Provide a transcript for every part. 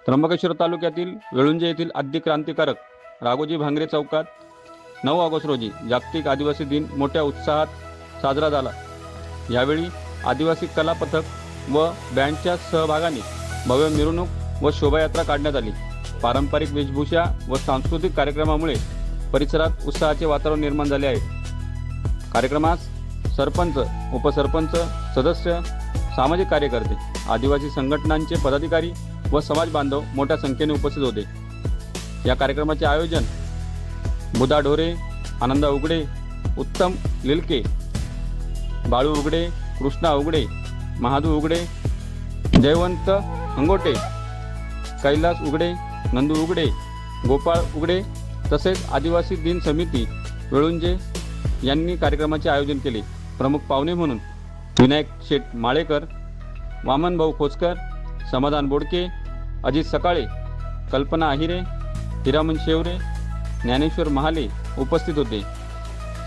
त्र्यंबकेश्वर तालुक्यातील वेळुंजे येथील आद्य क्रांतिकारक राघोजी भांगरे चौकात 9 ऑगस्ट रोजी जागतिक आदिवासी दिन मोठ्या उत्साहात साजरा झाला। यावेळी आदिवासी कला पथक व बँडच्या सहभागाने भव्य मिरवणूक व शोभायात्रा काढण्यात आली। पारंपरिक वेशभूषा व सांस्कृतिक कार्यक्रमामुळे परिसरात उत्साहाचे वातावरण निर्माण झाले आहे। कार्यक्रमास सरपंच, उपसरपंच, सदस्य, सामाजिक कार्यकर्ते, आदिवासी संघटनांचे पदाधिकारी व समाज बांधव मोठ्या संख्येने उपस्थित होते। या कार्यक्रमाचे आयोजन बुधा ढोरे, आनंदा उगडे, उत्तम लिलके, बाळू उगडे, कृष्णा उगडे, महादू उगडे, जयवंत अंगोटे, कैलास उगडे, नंदू उगडे, गोपाळ उगडे तसेच आदिवासी दिन समिती वेळुंजे यांनी कार्यक्रमाचे आयोजन केले। प्रमुख पाहुणे म्हणून विनायक शेठ माळेकर, वामनभाऊ खोचकर, समाधान बोडके, अजित सकाळे, कल्पना आहिरे, हिरामन शेवरे, ज्ञानेश्वर महाले उपस्थित होते।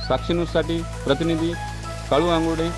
साक्षी न्यूजसाठी प्रतिनिधी काळू आंगुडे,